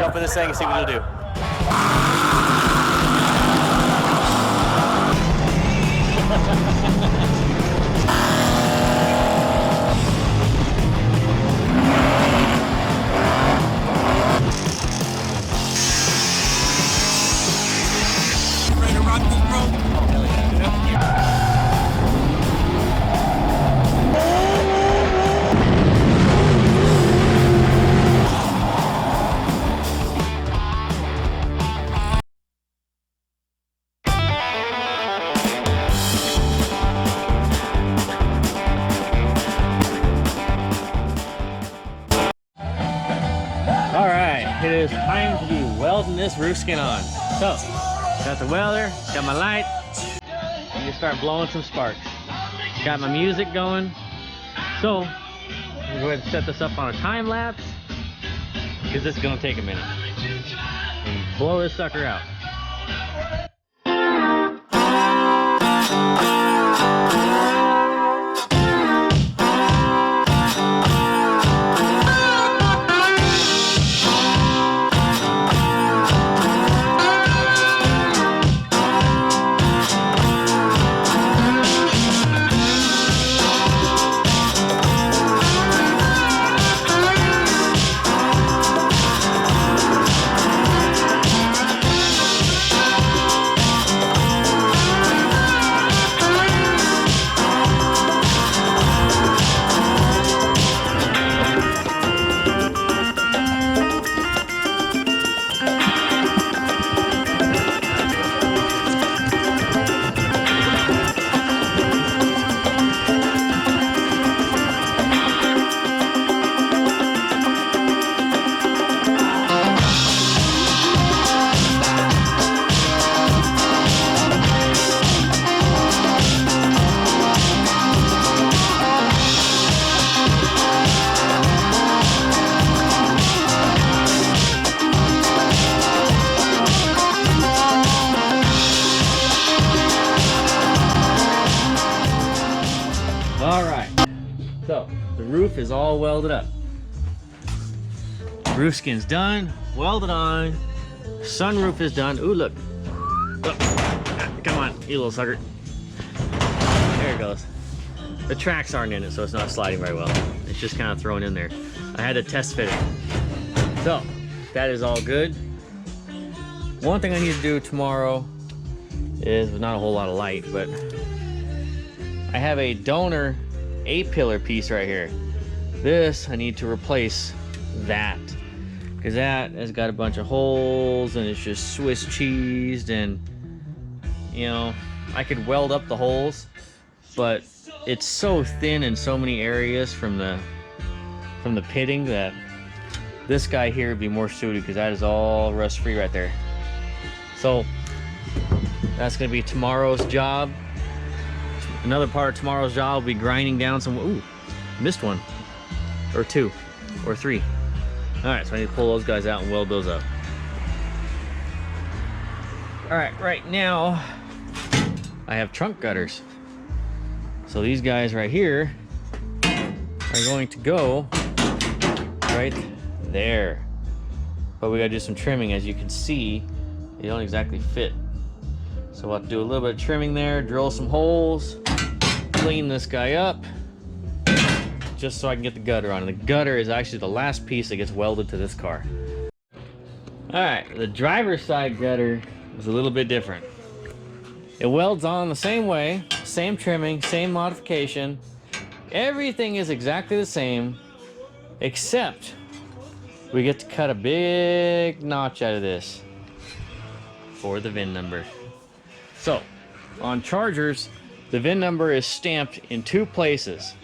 jump in this thing and see what it'll do. Ready to rock this, bro? Oh, hell yeah. It is time to be welding this roof skin on. So, got the welder, got my light, and you start blowing some sparks. Got my music going. So, I'm gonna go ahead and set this up on a time lapse, because this is gonna take a minute. And blow this sucker out. So, the roof is all welded up. Roof skin's done, welded on. Sunroof is done. Ooh, look. Look. Come on, you little sucker. There it goes. The tracks aren't in it, so it's not sliding very well. It's just kind of thrown in there. I had to test fit it. So, that is all good. One thing I need to do tomorrow is not a whole lot of light, but I have a donor A-pillar piece right here. This, I need to replace that, because that has got a bunch of holes and it's just Swiss cheesed, and you know, I could weld up the holes, but it's so thin in so many areas from the pitting that this guy here would be more suited, because that is all rust free right there. So that's gonna be tomorrow's job. Another part of tomorrow's job will be grinding down some. Ooh, missed one or two or three. All right, so I need to pull those guys out and weld those up. All right, right now I have trunk gutters. So these guys right here are going to go right there. But we gotta do some trimming. As you can see, they don't exactly fit. So we'll have to do a little bit of trimming there, drill some holes, clean this guy up, just so I can get the gutter on. And the gutter is actually the last piece that gets welded to this car. All right, the driver's side gutter is a little bit different. It welds on the same way, same trimming, same modification. Everything is exactly the same, except we get to cut a big notch out of this for the VIN number. So, on Chargers, the VIN number is stamped in two places.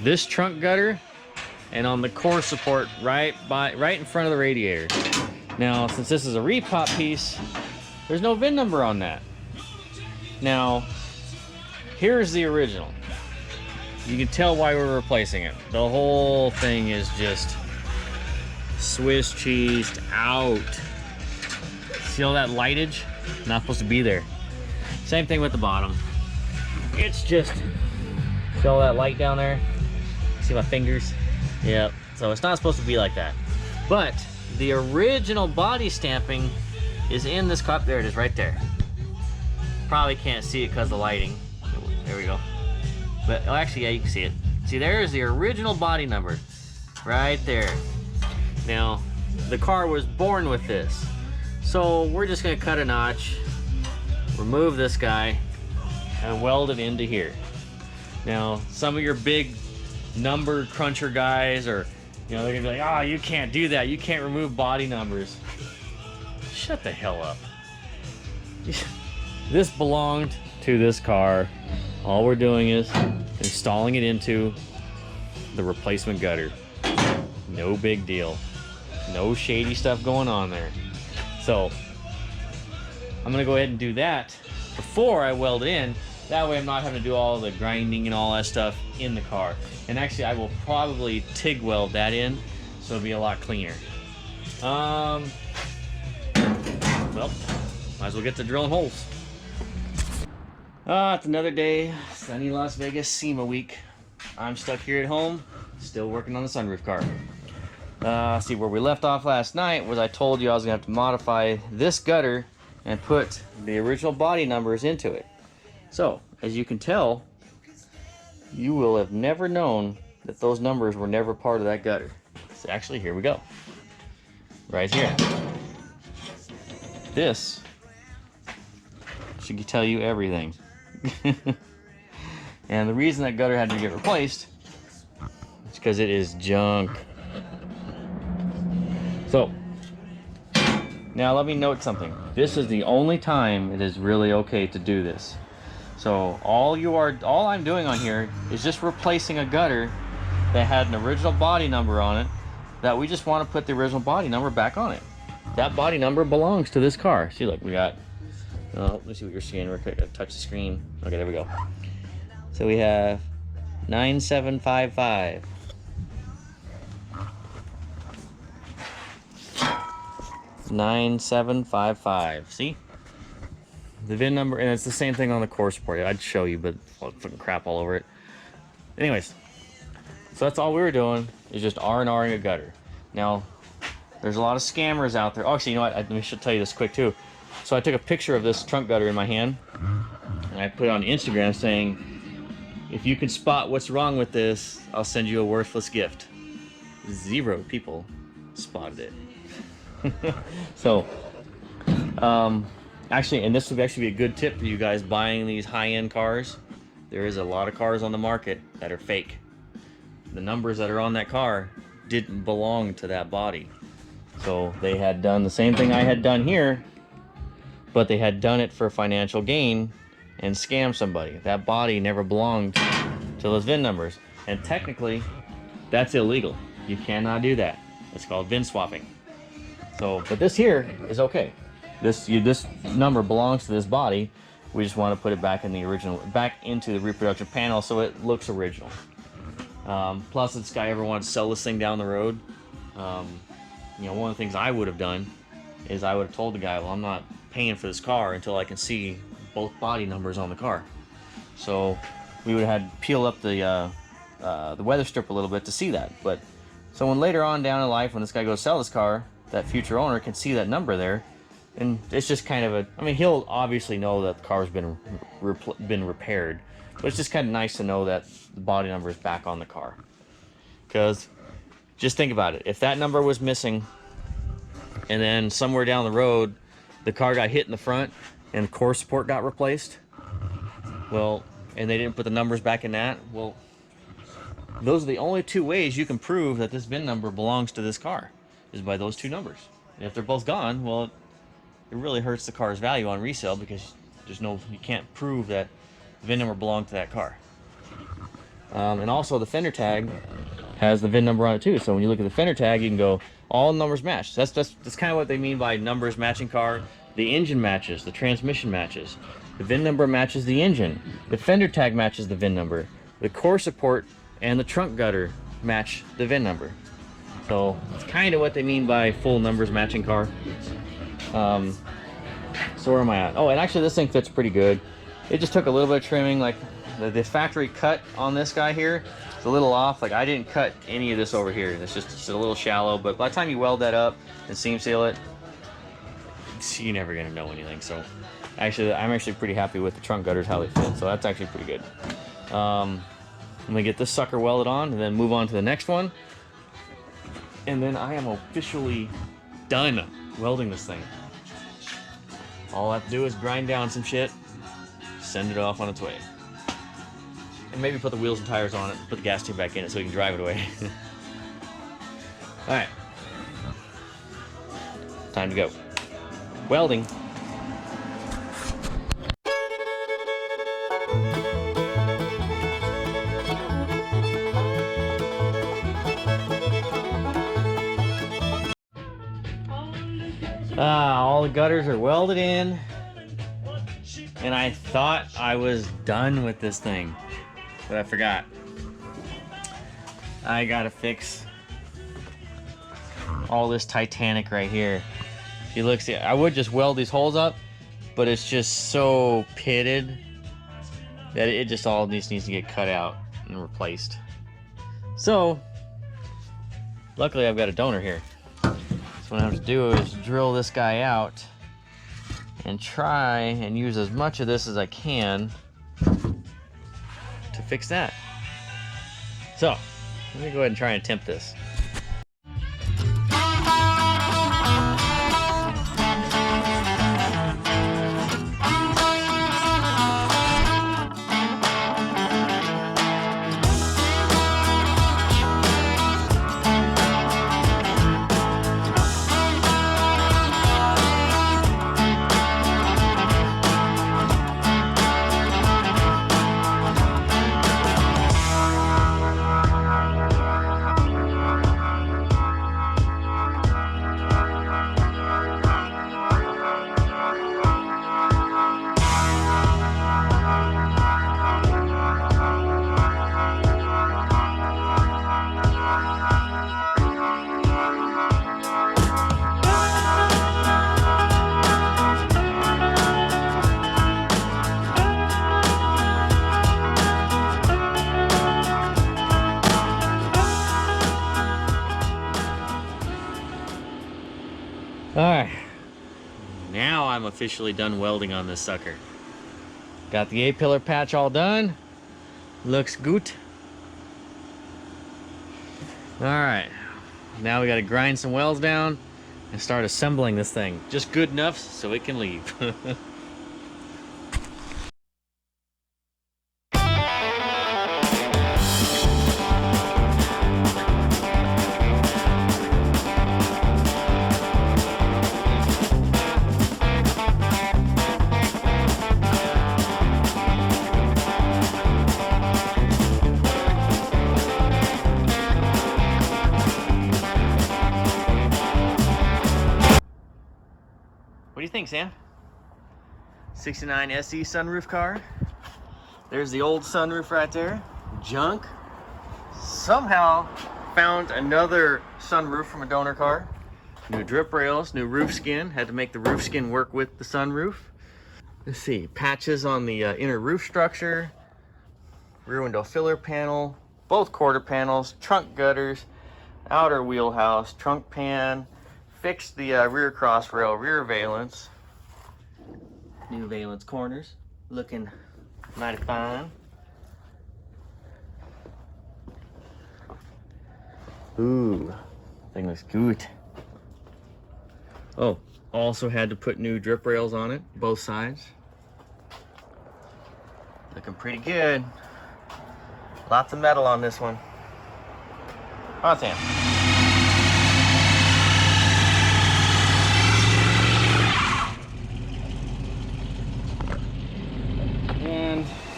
This trunk gutter, and on the core support right in front of the radiator. Now, since this is a repop piece, there's no VIN number on that. Now, here's the original. You can tell why we're replacing it. The whole thing is just Swiss cheesed out. See all that lightage? Not supposed to be there. Same thing with the bottom. It's just, see all that light down there? See my fingers? Yep. So it's not supposed to be like that. But the original body stamping is in this cup. There it is, right there. Probably can't see it because of the lighting. There we go. But oh, actually, yeah, you can see it. See, there's the original body number, right there. Now, the car was born with this, so we're just gonna cut a notch, remove this guy, and weld it into here. Now, some of your big number cruncher guys, or you know, they're gonna be like, "Oh, you can't do that. You can't remove body numbers." Shut the hell up. This belonged to this car. All we're doing is installing it into the replacement gutter. No big deal. No shady stuff going on there. So I'm gonna go ahead and do that before I weld it in. That way I'm not having to do all the grinding and all that stuff in the car. And actually I will probably TIG weld that in, so it'll be a lot cleaner. Well, might as well get to drilling holes. It's another day, sunny Las Vegas, SEMA week. I'm stuck here at home, still working on the sunroof car. See, where we left off last night was I told you I was gonna have to modify this gutter and put the original body numbers into it. So, as you can tell, you will have never known that those numbers were never part of that gutter. So actually, here we go. Right here. This should tell you everything. And the reason that gutter had to get replaced is because it is junk. So, now let me note something. This is the only time it is really okay to do this. So all I'm doing on here is just replacing a gutter that had an original body number on it, that we just want to put the original body number back on it. That body number belongs to this car. See, look, we got, let me see what you're seeing real quick. I gotta touch the screen. Okay, there we go. So we have 9755. $9755. See? The VIN number, and it's the same thing on the core support. I'd show you, but fucking crap all over it. Anyways, so that's all we were doing, is just R&Ring a gutter. Now, there's a lot of scammers out there. Oh, actually, you know what? Let me tell you this quick too. So I took a picture of this trunk gutter in my hand, and I put it on Instagram saying, if you can spot what's wrong with this, I'll send you a worthless gift. 0 people spotted it. So, actually, and this would actually be a good tip for you guys buying these high-end cars. There is a lot of cars on the market that are fake. The numbers that are on that car didn't belong to that body. So they had done the same thing I had done here, but they had done it for financial gain and scammed somebody. That body never belonged to those VIN numbers. And technically, that's illegal. You cannot do that. It's called VIN swapping. So, but this here is okay. This number belongs to this body. We just want to put it back in the original, back into the reproduction panel so it looks original. Plus, if this guy ever wanted to sell this thing down the road, you know, one of the things I would have done is I would have told the guy, well, I'm not paying for this car until I can see both body numbers on the car. So we would have had to peel up the weather strip a little bit to see that. But so when later on down in life, when this guy goes sell this car, that future owner can see that number there, and it's just kind of a, I mean, he'll obviously know that the car's been repaired, but it's just kind of nice to know that the body number is back on the car. Because just think about it, if that number was missing and then somewhere down the road the car got hit in the front and the core support got replaced, well, and they didn't put the numbers back in that, well, those are the only 2 ways you can prove that this VIN number belongs to this car, is by those 2 numbers. And if they're both gone, well, it really hurts the car's value on resale, because you can't prove that the VIN number belonged to that car. And also the fender tag has the VIN number on it too. So when you look at the fender tag, you can go, all numbers match. That's kind of what they mean by numbers matching car. The engine matches, the transmission matches, the VIN number matches the engine, the fender tag matches the VIN number, the core support and the trunk gutter match the VIN number. So it's kind of what they mean by full numbers matching car. So where am I at? Oh, and actually this thing fits pretty good. It just took a little bit of trimming. Like the factory cut on this guy here It's a little off. Like I didn't cut any of this over here. It's just a little shallow, but by the time you weld that up and seam seal it, you're never gonna know anything. So actually, I'm actually pretty happy with the trunk gutters, how they fit. So that's actually pretty good. I'm gonna get this sucker welded on and then move on to the next one. And then I am officially done welding this thing. All I have to do is grind down some shit, send it off on its way. And maybe put the wheels and tires on it, put the gas tube back in it so we can drive it away. Alright. Time to go. Welding. All the gutters are welded in. And I thought I was done with this thing. But I forgot. I gotta fix all this Titanic right here. If you look, see, I would just weld these holes up, but it's just so pitted that it just all needs to get cut out and replaced. So, luckily I've got a donor here. So what I have to do is drill this guy out and try and use as much of this as I can to fix that. So, let me go ahead and try and attempt this. Alright, now I'm officially done welding on this sucker. Got the A-pillar patch all done. Looks good. Alright, now we gotta grind some welds down and start assembling this thing. Just good enough so it can leave. What do you think, Sam? 69 SE sunroof car. There's the old sunroof right there. Junk. Somehow found another sunroof from a donor car. New drip rails, new roof skin. Had to make the roof skin work with the sunroof. Let's see, patches on the inner roof structure. Rear window filler panel. Both quarter panels, trunk gutters, outer wheelhouse, trunk pan. Fixed the rear cross rail, rear valence. New valence corners, looking mighty fine. Ooh, thing looks good. Oh, also had to put new drip rails on it, both sides. Looking pretty good. Lots of metal on this one. Oh, Sam.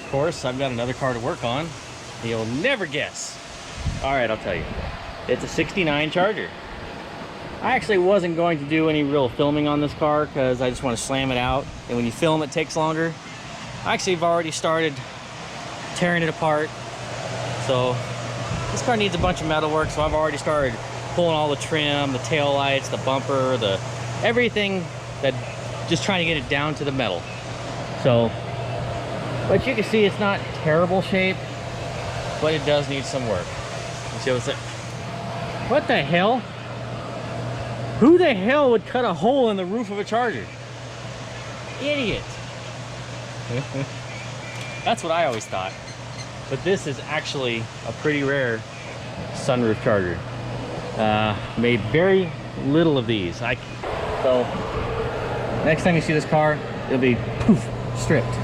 Of course, I've got another car to work on. You'll never guess. All right, I'll tell you. It's a 69 Charger. I actually wasn't going to do any real filming on this car because I just want to slam it out. And when you film, it takes longer. I actually have already started tearing it apart. So this car needs a bunch of metal work. So I've already started pulling all the trim, the tail lights, the bumper, everything, that just trying to get it down to the metal. So, but you can see it's not terrible shape. but it does need some work. Let's see what's it. What the hell? Who the hell would cut a hole in the roof of a Charger? Idiot. That's what I always thought. But this is actually a pretty rare sunroof Charger. Made very little of these. So next time you see this car, it'll be poof, stripped.